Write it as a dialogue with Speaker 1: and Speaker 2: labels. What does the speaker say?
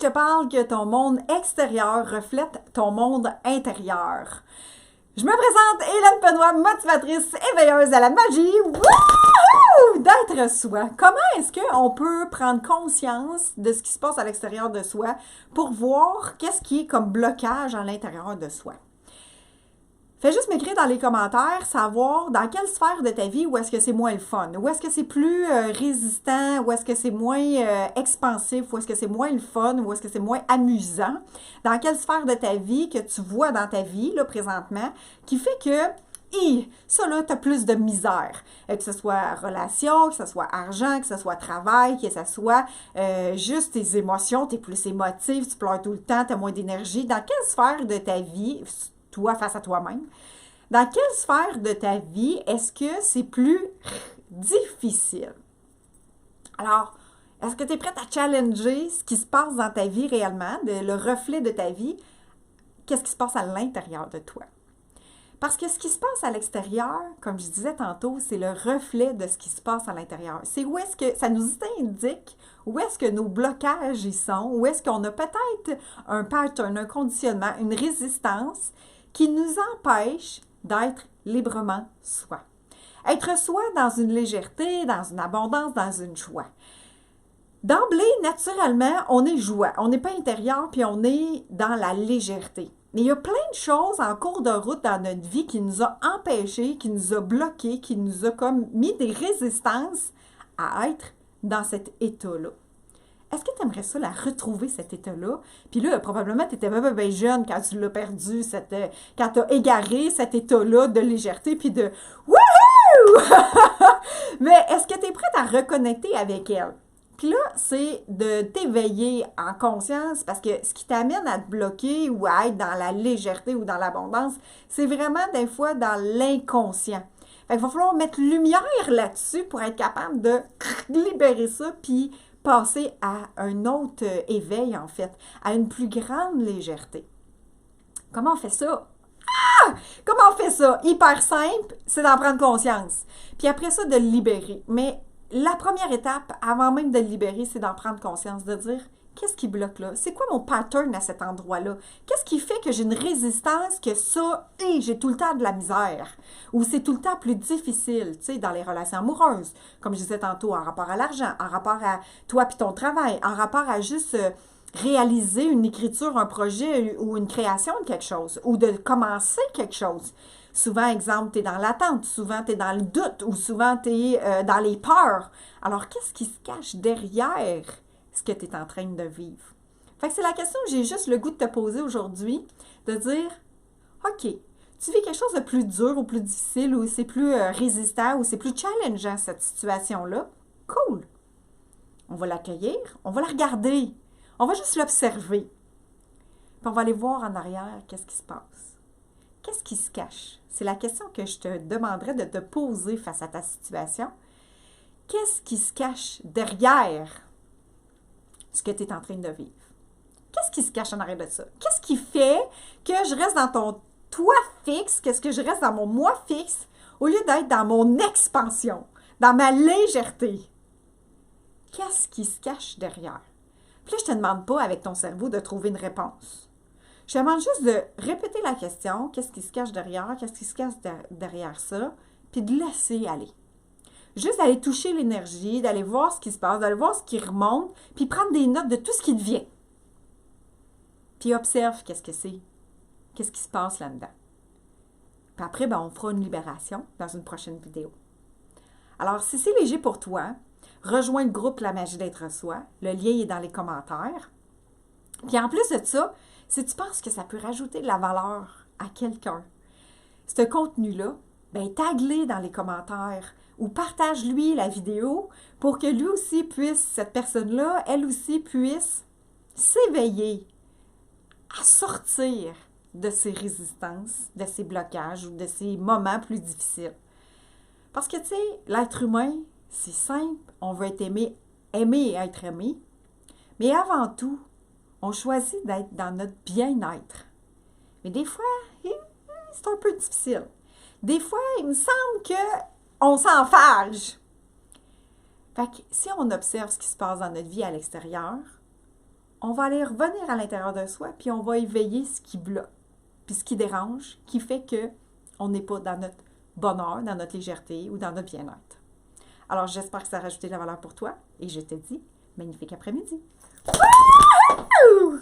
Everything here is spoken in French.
Speaker 1: te parle que ton monde extérieur reflète ton monde intérieur. Je me présente Hélène Benoît, motivatrice éveilleuse à la magie wouhou, d'être soi. Comment est-ce qu'on peut prendre conscience de ce qui se passe à l'extérieur de soi pour voir qu'est-ce qui est comme blocage à l'intérieur de soi? Fais juste m'écrire dans les commentaires, savoir dans quelle sphère de ta vie où est-ce que c'est moins le fun, où est-ce que c'est plus résistant, où est-ce que c'est moins expansif, où est-ce que c'est moins le fun, où est-ce que c'est moins amusant, dans quelle sphère de ta vie que tu vois dans ta vie, là, présentement, qui fait que, ça, là, tu as plus de misère. Que ce soit relation, que ce soit argent, que ce soit travail, que ce soit juste tes émotions, tu es plus émotif, tu pleures tout le temps, tu as moins d'énergie. Dans quelle sphère de ta vie, toi face à toi-même, dans quelle sphère de ta vie est-ce que c'est plus difficile? Alors, est-ce que tu es prête à challenger ce qui se passe dans ta vie réellement, le reflet de ta vie? Qu'est-ce qui se passe à l'intérieur de toi? Parce que ce qui se passe à l'extérieur, comme je disais tantôt, c'est le reflet de ce qui se passe à l'intérieur. C'est où est-ce que ça nous indique où est-ce que nos blocages y sont, où est-ce qu'on a peut-être un pattern, un conditionnement, une résistance qui nous empêche d'être librement soi. Être soi dans une légèreté, dans une abondance, dans une joie. D'emblée, naturellement, on est joie. On n'est pas intérieur, puis on est dans la légèreté. Mais il y a plein de choses en cours de route dans notre vie qui nous a empêchés, qui nous a bloqués, qui nous a comme mis des résistances à être dans cet état-là. Est-ce que tu aimerais ça, la retrouver, cet état-là? Puis là, probablement, tu étais bien jeune quand tu l'as perdu, quand tu as égaré cet état-là de légèreté, puis de « Wouhou! » Mais est-ce que tu es prête à reconnecter avec elle? Puis là, c'est de t'éveiller en conscience, parce que ce qui t'amène à te bloquer ou à être dans la légèreté ou dans l'abondance, c'est vraiment des fois dans l'inconscient. Fait qu'il va falloir mettre lumière là-dessus pour être capable de libérer ça, puis passer à un autre éveil, en fait, à une plus grande légèreté. Comment on fait ça? Comment on fait ça? Hyper simple, c'est d'en prendre conscience. Puis après ça, de le libérer. Mais la première étape, avant même de le libérer, c'est d'en prendre conscience, de dire qu'est-ce qui bloque là? C'est quoi mon pattern à cet endroit-là? Qu'est-ce qui fait que j'ai une résistance, que ça, j'ai tout le temps de la misère? Ou c'est tout le temps plus difficile, tu sais, dans les relations amoureuses, comme je disais tantôt, en rapport à l'argent, en rapport à toi puis ton travail, en rapport à juste réaliser une écriture, un projet ou une création de quelque chose, ou de commencer quelque chose. Souvent, exemple, tu es dans l'attente, souvent tu es dans le doute, ou souvent tu es dans les peurs. Alors, qu'est-ce qui se cache derrière ce que tu es en train de vivre? Fait que c'est la question que j'ai juste le goût de te poser aujourd'hui, de dire, OK, tu vis quelque chose de plus dur ou plus difficile, ou c'est plus résistant, ou c'est plus challengeant, cette situation-là. Cool! On va l'accueillir, on va la regarder, on va juste l'observer. Puis on va aller voir en arrière qu'est-ce qui se passe. Qu'est-ce qui se cache? C'est la question que je te demanderais de te poser face à ta situation. Qu'est-ce qui se cache derrière ce que tu es en train de vivre? Qu'est-ce qui se cache en arrière de ça? Qu'est-ce qui fait que je reste dans ton toi fixe, qu'est-ce que je reste dans mon moi fixe, au lieu d'être dans mon expansion, dans ma légèreté? Qu'est-ce qui se cache derrière? Puis là, je ne te demande pas avec ton cerveau de trouver une réponse. Je te demande juste de répéter la question, qu'est-ce qui se cache derrière, qu'est-ce qui se cache derrière ça, puis de laisser aller. Juste d'aller toucher l'énergie, d'aller voir ce qui se passe, d'aller voir ce qui remonte, puis prendre des notes de tout ce qui te vient. Puis observe qu'est-ce que c'est, qu'est-ce qui se passe là-dedans. Puis après, on fera une libération dans une prochaine vidéo. Alors, si c'est léger pour toi, rejoins le groupe La Magie d'être soi. Le lien est dans les commentaires. Puis en plus de ça, si tu penses que ça peut rajouter de la valeur à quelqu'un, ce contenu-là, tag-le dans les commentaires ou partage-lui la vidéo pour que lui aussi puisse, cette personne-là, elle aussi puisse s'éveiller à sortir de ses résistances, de ses blocages ou de ses moments plus difficiles. Parce que, tu sais, l'être humain, c'est simple, on veut être aimé, aimer et être aimé, mais avant tout, on choisit d'être dans notre bien-être. Mais des fois, c'est un peu difficile. Des fois, il me semble qu'on s'enfarge. Fait que si on observe ce qui se passe dans notre vie à l'extérieur, on va aller revenir à l'intérieur de soi, puis on va éveiller ce qui bloque, puis ce qui dérange, qui fait que on n'est pas dans notre bonheur, dans notre légèreté ou dans notre bien-être. Alors, j'espère que ça a rajouté de la valeur pour toi, et je te dis, magnifique après-midi. Wouhou!